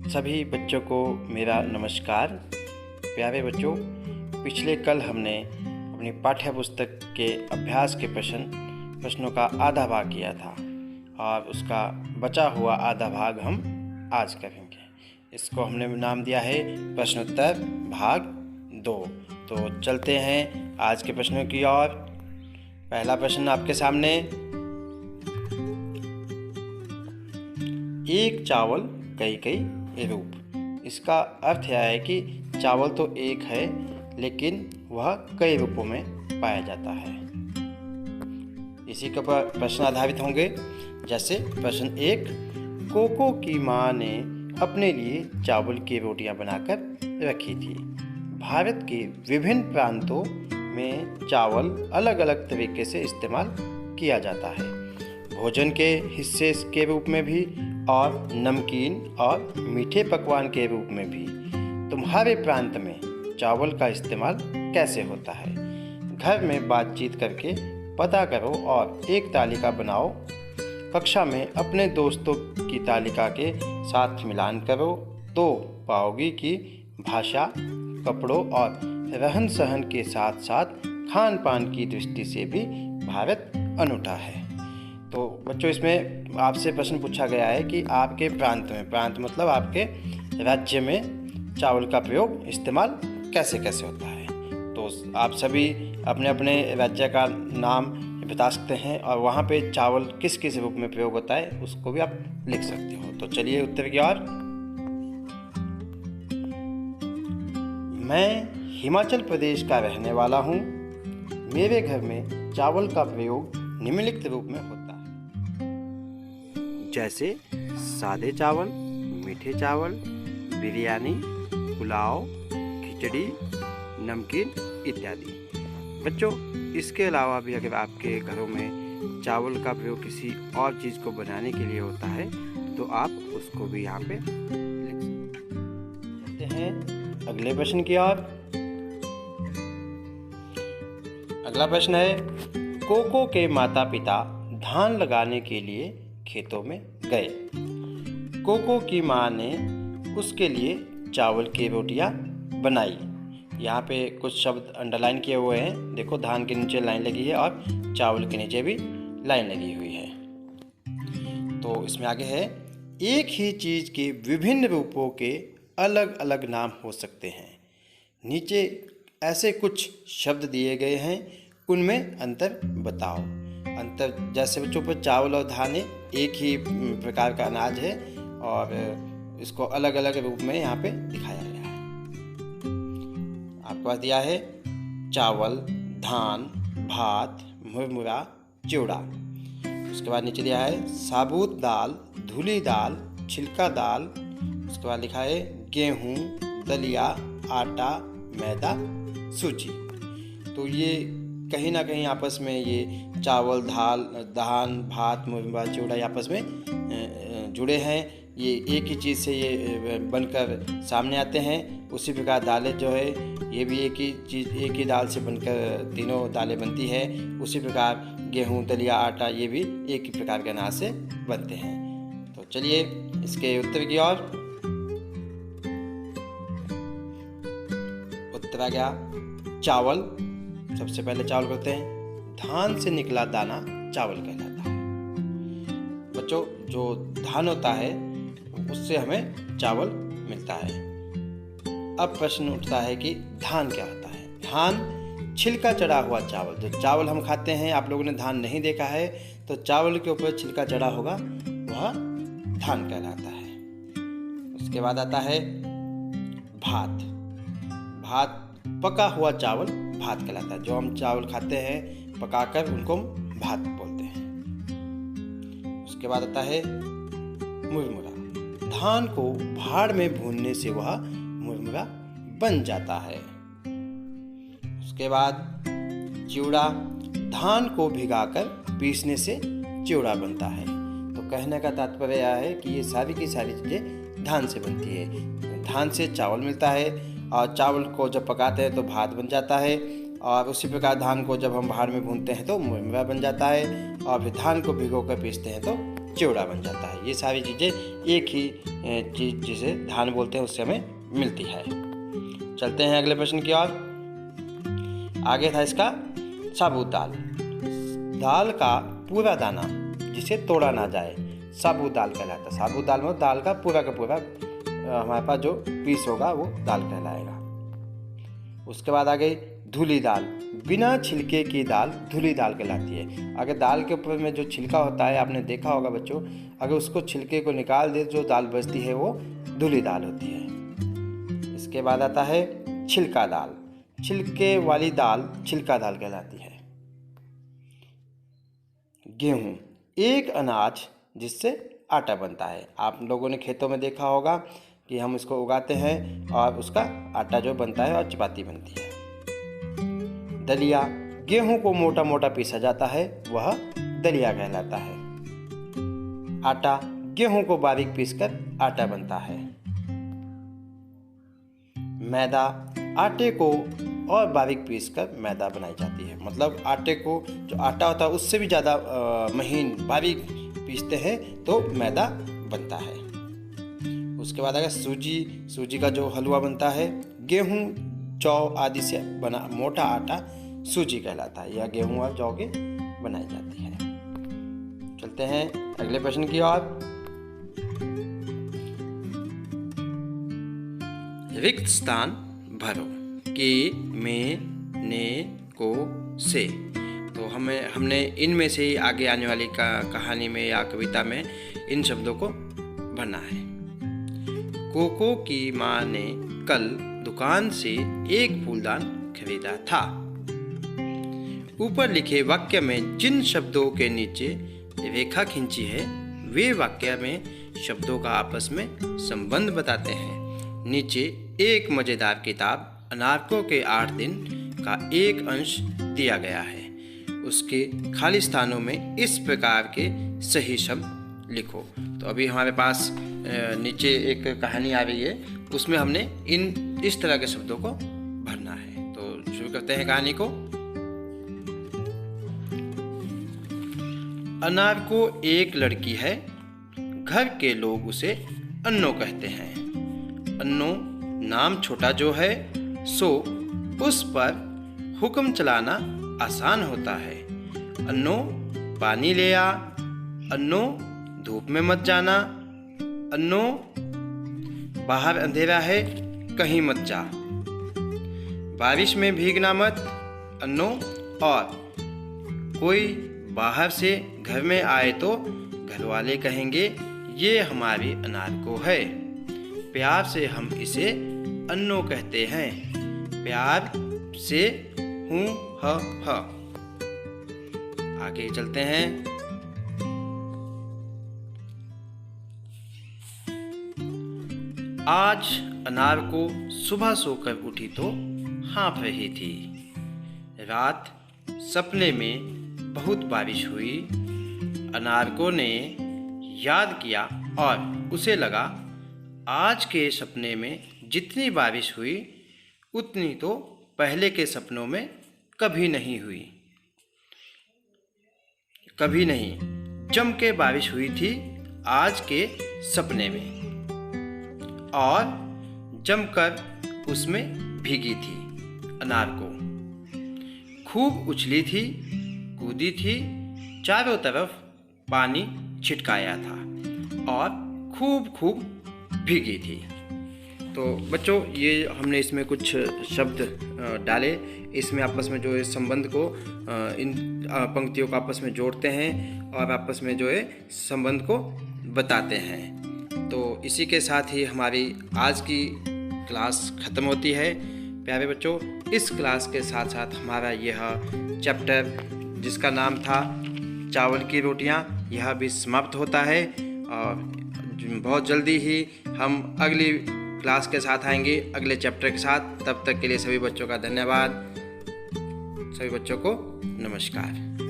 सभी बच्चों को मेरा नमस्कार। प्यारे बच्चों, पिछले कल हमने अपनी पाठ्य पुस्तक के अभ्यास के प्रश्नों का आधा भाग किया था और उसका बचा हुआ आधा भाग हम आज करेंगे। इसको हमने नाम दिया है प्रश्नोत्तर भाग 2। तो चलते हैं आज के प्रश्नों की ओर। पहला प्रश्न आपके सामने, एक चावल कई कई रूप। इसका अर्थ यह है कि चावल तो एक है लेकिन वह कई रूपों में पाया जाता है। इसी के ऊपर प्रश्न आधारित होंगे। जैसे प्रश्न 1, कोको की माँ ने अपने लिए चावल की रोटियां बनाकर रखी थी। भारत के विभिन्न प्रांतों में चावल अलग अलग तरीके से इस्तेमाल किया जाता है, भोजन के हिस्से के रूप में भी और नमकीन और मीठे पकवान के रूप में भी। तुम्हारे प्रांत में चावल का इस्तेमाल कैसे होता है? घर में बातचीत करके पता करो और एक तालिका बनाओ। कक्षा में अपने दोस्तों की तालिका के साथ मिलान करो तो पाओगी कि भाषा, कपड़ों और रहन सहन के साथ साथ खान पान की दृष्टि से भी भारत अनूठा है। तो बच्चों, इसमें आपसे प्रश्न पूछा गया है कि आपके प्रांत में, प्रांत मतलब आपके राज्य में चावल का प्रयोग, इस्तेमाल कैसे कैसे होता है। तो आप सभी अपने अपने राज्य का नाम बता सकते हैं और वहाँ पे चावल किस किस रूप में प्रयोग होता है उसको भी आप लिख सकते हो। तो चलिए उत्तर की ओर। मैं हिमाचल प्रदेश का रहने वाला हूँ। मेरे घर में चावल का प्रयोग निम्नलिखित रूप में होता है, जैसे सादे चावल, मीठे चावल, बिरयानी, पुलाव, खिचड़ी, नमकीन इत्यादि। बच्चों, इसके अलावा भी अगर आपके घरों में चावल का प्रयोग किसी और चीज़ को बनाने के लिए होता है तो आप उसको भी यहाँ पे लिख सकते हैं। अगले प्रश्न की ओर। अगला प्रश्न है, कोको के माता पिता धान लगाने के लिए खेतों में गए। कोको की माँ ने उसके लिए चावल की रोटियां बनाई। यहाँ पे कुछ शब्द अंडरलाइन किए हुए हैं। देखो, धान के नीचे लाइन लगी है और चावल के नीचे भी लाइन लगी हुई है। तो इसमें आगे है, एक ही चीज़ के विभिन्न रूपों के अलग अलग नाम हो सकते हैं। नीचे ऐसे कुछ शब्द दिए गए हैं, उनमें अंतर बताओ। अंतर जैसे बच्चों पर चावल और धान एक ही प्रकार का अनाज है और इसको अलग अलग रूप में यहाँ पे दिखाया गया है। आपके पास दिया है चावल, धान, भात, मुरमुरा, चिवड़ा। उसके बाद नीचे दिया है साबुत दाल, धुली दाल, छिलका दाल। उसके बाद लिखा है गेहूँ, दलिया, आटा, मैदा, सूजी। तो ये कहीं ना कहीं आपस में ये चावल, धान, भात, मुरमुरा, चिवड़ा आपस में जुड़े हैं। ये एक ही चीज़ से ये बनकर सामने आते हैं। उसी प्रकार दालें जो है ये भी एक ही चीज़, एक ही दाल से बनकर तीनों दालें बनती है। उसी प्रकार गेहूँ, दलिया, आटा ये भी एक ही प्रकार के अनाज से बनते हैं। तो चलिए इसके उत्तर की ओर। उत्तर आ गया चावल। सबसे पहले चावल करते हैं। धान से निकला दाना चावल कहलाता है। बच्चों, जो धान होता है उससे हमें चावल मिलता है। अब प्रश्न उठता है कि धान क्या होता है। धान छिलका चढ़ा हुआ चावल। जो चावल हम खाते हैं, आप लोगों ने धान नहीं देखा है तो चावल के ऊपर छिलका चढ़ा होगा, वह धान कहलाता है। उसके बाद आता है भात। भात पका हुआ चावल भात कहलाता है। जो हम चावल खाते हैं पकाकर, उनको हम भात बोलते हैं। उसके बाद आता है मुरमुरा। धान को भाड़ में भूनने से वह मुरमुरा बन जाता है। उसके बाद चिवड़ा। धान को भिगाकर पीसने से चिवड़ा बनता है। तो कहने का तात्पर्य यह है कि ये सारी की सारी चीज़ें धान से बनती है। धान से चावल मिलता है और चावल को जब पकाते हैं तो भात बन जाता है और उसी प्रकार धान को जब हम भाड़ में भूनते हैं तो मुरमुरा बन जाता है और फिर धान को भिगो कर पीसते हैं तो चिवड़ा बन जाता है। ये सारी चीज़ें एक ही चीज़ जिसे धान बोलते हैं उससे हमें मिलती है। चलते हैं अगले प्रश्न की ओर। आगे था इसका साबुत दाल। दाल का पूरा दाना जिसे तोड़ा ना जाए साबुत दाल कहलाता है। साबुत दाल में दाल का पूरा हमारे पास जो पीस होगा वो दाल कहलाएगा। उसके बाद आ गई धुली दाल। बिना छिलके की दाल धुली दाल कहलाती है। अगर दाल के ऊपर में जो छिलका होता है, आपने देखा होगा बच्चों, अगर उसको छिलके को निकाल दे जो दाल बचती है वो धुली दाल होती है। इसके बाद आता है छिलका दाल। छिलके वाली दाल छिलका दाल कहलाती है। गेहूँ, एक अनाज जिससे आटा बनता है। आप लोगों ने खेतों में देखा होगा कि हम इसको उगाते हैं और उसका आटा जो बनता है और चपाती बनती है। दलिया, गेहूं को मोटा मोटा पीसा जाता है, वह दलिया कहलाता है। आटा, गेहूं को बारीक पीसकर आटा बनता है। मैदा, आटे को और बारीक पीसकर मैदा बनाई जाती है। मतलब आटे को जो आटा होता है उससे भी ज़्यादा महीन बारीक पीसते हैं तो मैदा बनता है। उसके बाद अगर सूजी का जो हलवा बनता है। गेहूं, जौ आदि से बना मोटा आटा सूजी कहलाता है। यह गेहूं और जौ के बनाई जाती है। चलते हैं अगले प्रश्न की ओर। रिक्त स्थान भरो। के, में, ने, को, से। तो हमने इनमें से ही आगे आने वाली कहानी में या कविता में इन शब्दों को भरना है। कोको की माँ ने कल दुकान से एक फूलदान खरीदा था। ऊपर लिखे वाक्य में जिन शब्दों के नीचे रेखा खींची है वे वाक्य में शब्दों का आपस में संबंध बताते हैं। नीचे एक मजेदार किताब अनारकों के 8 दिन का एक अंश दिया गया है। उसके खाली स्थानों में इस प्रकार के सही शब्द लिखो। तो अभी हमारे पास नीचे एक कहानी आ रही है, उसमें हमने इस तरह के शब्दों को भरना है। तो शुरू करते हैं कहानी को। अनार को एक लड़की है, घर के लोग उसे अन्नो कहते हैं। अन्नो नाम छोटा जो है सो उस पर हुक्म चलाना आसान होता है। अन्नो पानी ले आ, अन्नो धूप में मत जाना, अन्नो बाहर अंधेरा है कहीं मत जा, बारिश में भीगना मत, अन्नो। और कोई बाहर से घर में आए तो घर वाले कहेंगे ये हमारी अनार को है। प्यार से हम इसे अन्नो कहते हैं। प्यार से हूँ ह। आगे चलते हैं। आज अनार को सुबह सोकर उठी तो हाँफ रही थी। रात सपने में बहुत बारिश हुई। अनार को ने याद किया और उसे लगा आज के सपने में जितनी बारिश हुई उतनी तो पहले के सपनों में कभी नहीं हुई। कभी नहीं जम के बारिश हुई थी आज के सपने में, और जमकर उसमें भीगी थी। अनार को खूब उछली थी, कूदी थी, चारों तरफ पानी छिटकाया था और खूब भीगी थी। तो बच्चों ये हमने इसमें कुछ शब्द डाले। इसमें आपस में जो है संबंध को इन पंक्तियों को आपस में जोड़ते हैं और आपस में जो है संबंध को बताते हैं। तो इसी के साथ ही हमारी आज की क्लास ख़त्म होती है। प्यारे बच्चों, इस क्लास के साथ साथ हमारा यह चैप्टर जिसका नाम था चावल की रोटियां, यह भी समाप्त होता है। और बहुत जल्दी ही हम अगली क्लास के साथ आएंगे, अगले चैप्टर के साथ। तब तक के लिए सभी बच्चों का धन्यवाद। सभी बच्चों को नमस्कार।